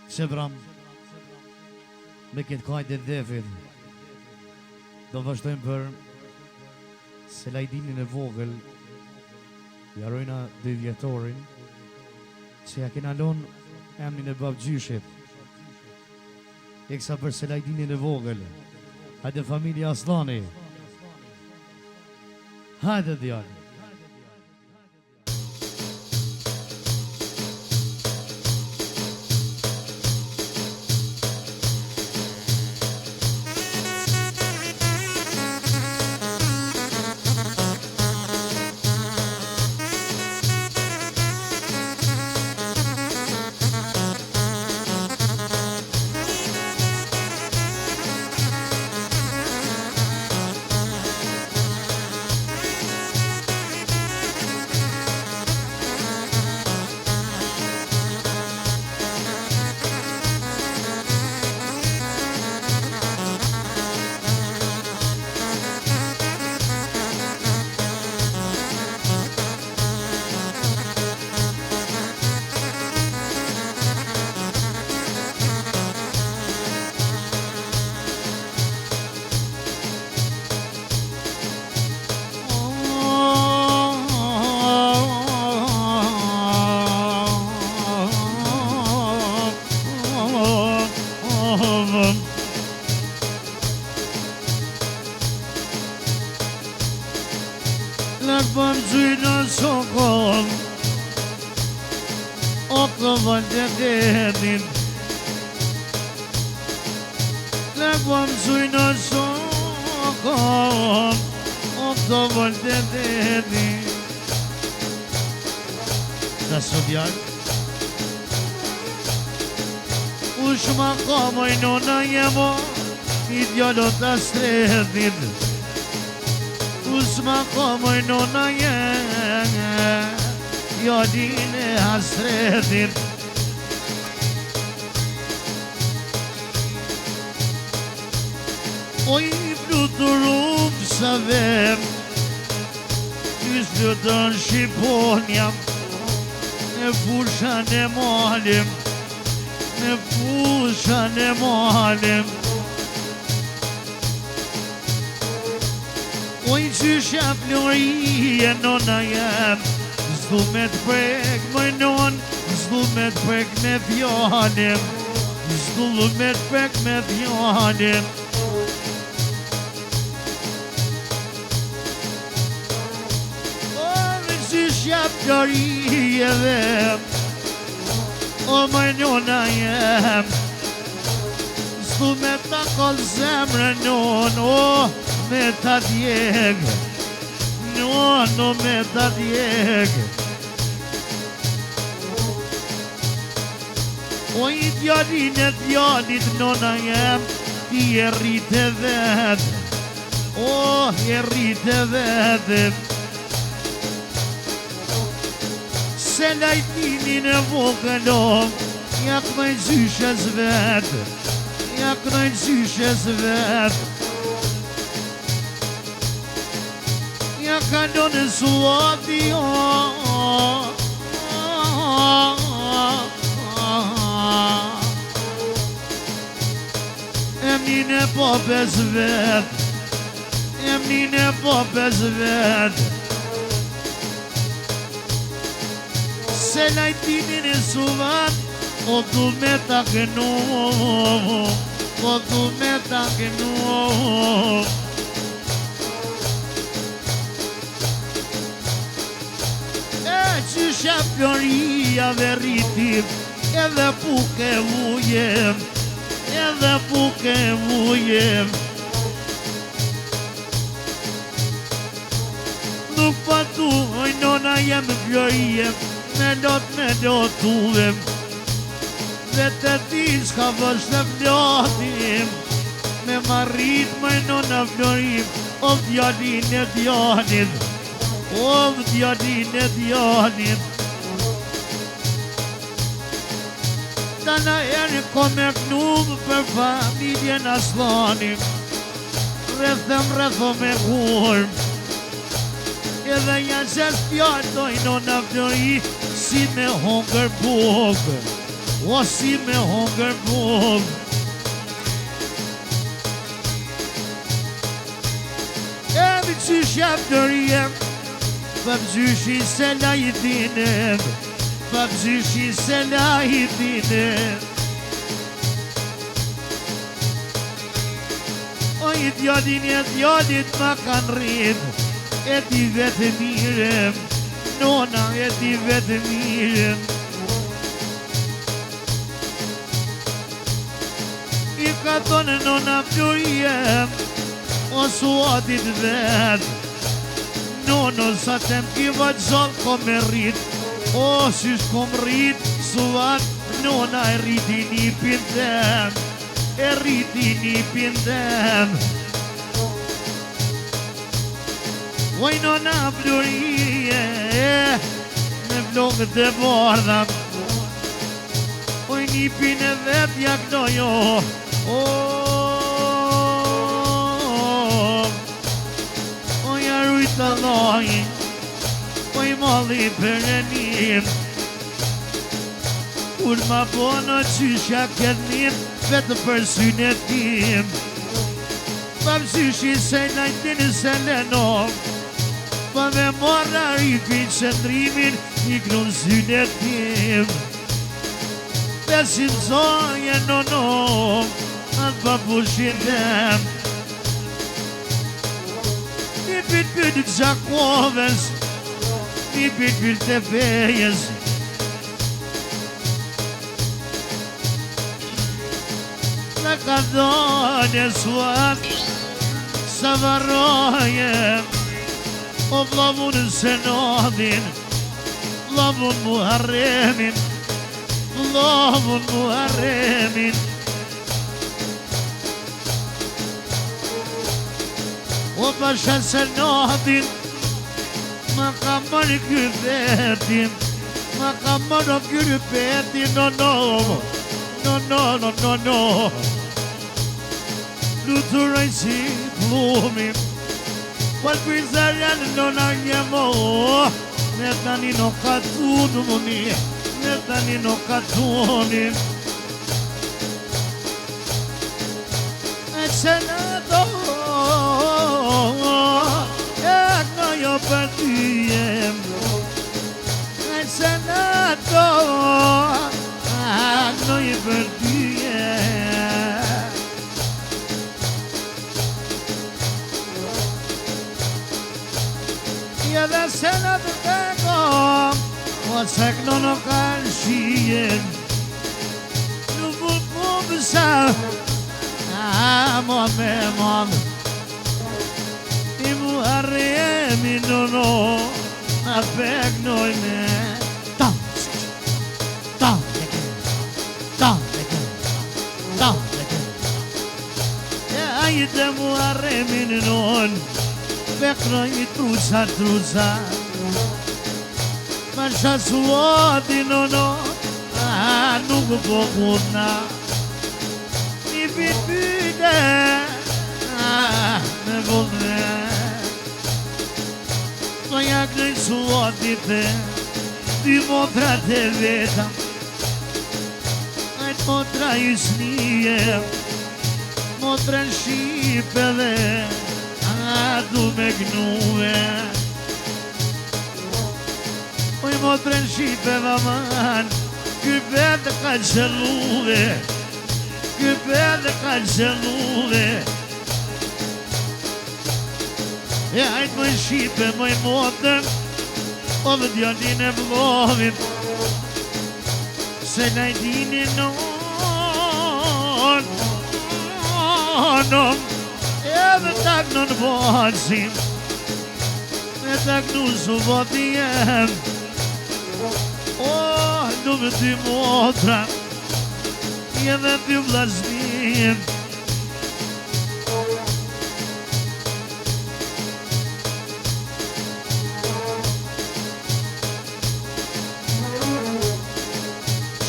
Qebram me këtë kajt e dhefit do vazhdojmë për Selajdinin e vogël, jarojna 2 vjetorin që ja kena lon emnin e babgjyshit. Eksa për Selajdinin e vogël. Hajde familja Aslani. Hajde djallë. Lakbam gjyna shokon o të valdedenin. Lakbam gjyna shokon o të valdedenin. Sa sodjan ushma kamoj nona jemo I djallot të stredin. Usma komoj nona jodin e hasredin. Oj fluturum sa vem Ish lutën Shqiponjam Në fushan e malim Në fushan e malim Oj qysha florije nona jem Zdu me t'prek mëj non Zdu me t'prek me fjallim Zdu me t'prek me fjallim Oj qysha florije dhem O mëj nona jem Zdu me t'a kol zemre non me ta djeg, no me ta djeg. O I djallin e djallit nona jem, ti e rritë vet, o e rritë vet. Selajdinin e vogëlo, jak në gjyshes vet, jak në gjyshes vet. Ja kalon e suati Emnin e popes vet Emnin e popes vet Selajdinin e suat O du me ta gënu O du me ta gënu Qysha floria dhe rritim Edhe puke vujem Edhe puke vujem Nuk patuoj nona jem floriem Me lotujem Vete ti s'ka vësht e flotim Me marrit mëj nona florim O djallin e djallit O djallin e djallit Tana erë kom e knum për familjen Aslani Rrethom e hurm Edhe janë qes pjalloj nona flori Si me hongër bukë o si me hongër bull. Edhe qysh jam dërjem, pëmzyshi se la i dinem, pëmzyshi se la i dinem. O i djallin e djallit ma kanë rrit, e ti vetë mirem, nona e ti vetë mirem. I ka thonë nona Floriem, o suatit vetë, nono sa tem ki vajzon ko me rrit, o sysh kom rrit, suat nona e rriti një pindem, e rriti një pindem. Oj nona Florie, me vlogët e bardha, oj një pin e vet jaknojo, oj arrujt Allahin, oj malli për e njim, kur ma bono qysha kërnim, vetë për syne tim, pa mësyshi se najtin se lenom, pa me morra rifin qëndrimin, i knun syne tim, besin zonje nonom, atë pa pushin dem, një pit të gjakoves, një pit të fejes, në ka dhone suat, sa varroje, o vlavun se nodhin, vlavun Muharremin, vlavun Muharremin. O pasha se nodhin, ma ka mërë kërpetin, ma ka mërë kërpetin, no. Luturaj si plumi, qual pizzarian non andiamo, ne tani no catuni, ne tani no catuni. E senato, no io per te, e senato, no io per te. Edhe se në të tegom, o se këno në kanë shien, nuk vëllë pumë sa, mom, i Muharremin no, a pegnoj me, e ajte Muharremin non, Beknoj truca, ma qa suati no, nuk po kuna, një pyte, me vëllë, no jak në suati te, dy motrat e veta, ajt motra i snije, motra në Shqipe dhe, du me gnue, oj motren Shqipe vaman, ky vete ka qëlluve, ky vete ka qëlluve. E ajt moj Shqipe, moj motën, o dhe djallin e vlovin, se najdini non, edhe tak në vazim, e tak në zubati jem, du me ty motra, edhe ty vllaznim.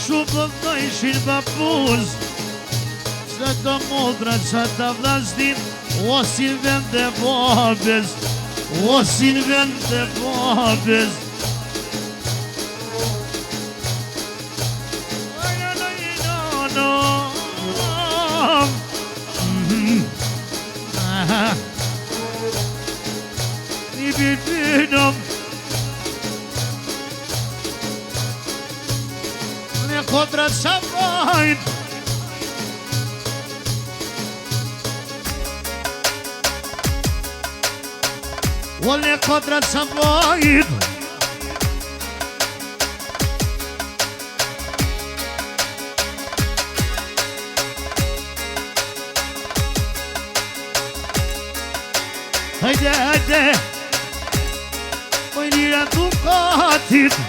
Shumë përdojshin papuz, se të motra që të vllaznim, o si në vend e babes, o si në vend e babes. kodrat sa vojnë. Ole kodrat sa vojnë. Hajde, hajde, oj lira dukatit.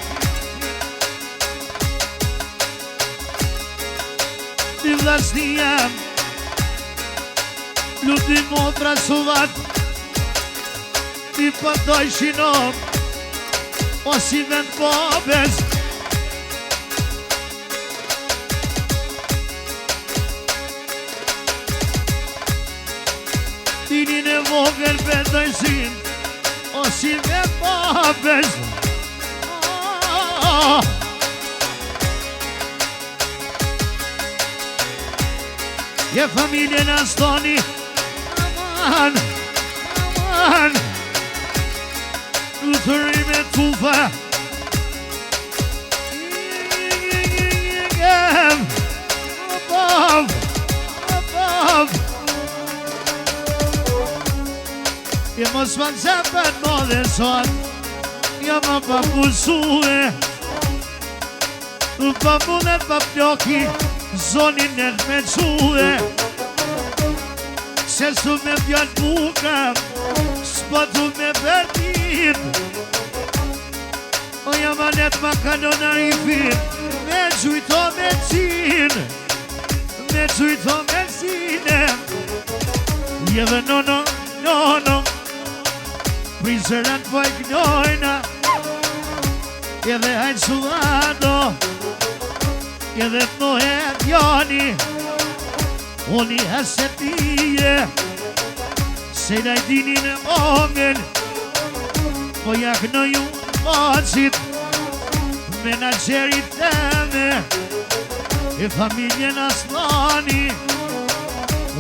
Ti vlasnia, luti motra suvat. Ti përdoj shinom, o si vend babes. Tinin e vogël përdoj sin, o si vend babes. Je familje në stoni, aman, aman. Lutëri me tufa, above, above. Je mos më zepet më dhe sot, je më papusue. Pa mune pa ploki, zonin e me que. Se su me pjallë buka, s'po tu me verdin. O jam anet ma kanona i fin, me gjujto me qin, me gjujto me zine. Jeve nono, nono, prizëran po e gnojna. Edhe hajnë suvado, edhe të e djani. Oni hasetije, se na i dinin e omen. Po jak në ju mocit, menagerit teme, e familjen aslani.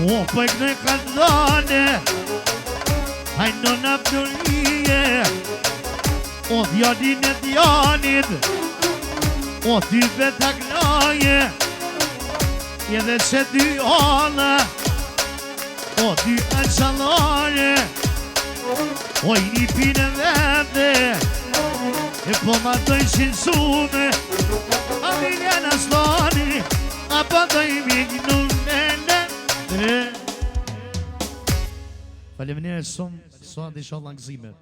O, po e kënë kallane, hajnë në napdurije. O, djanin e djanit, o, ty beta gnaje. Edhe që dy ona, o dy anqalare. O i një pine vende, e po ma dojnë qinsume. A miljen aslani, a po dojnë vignu nene. Faleminderit shumë, sot inshallah gëzime.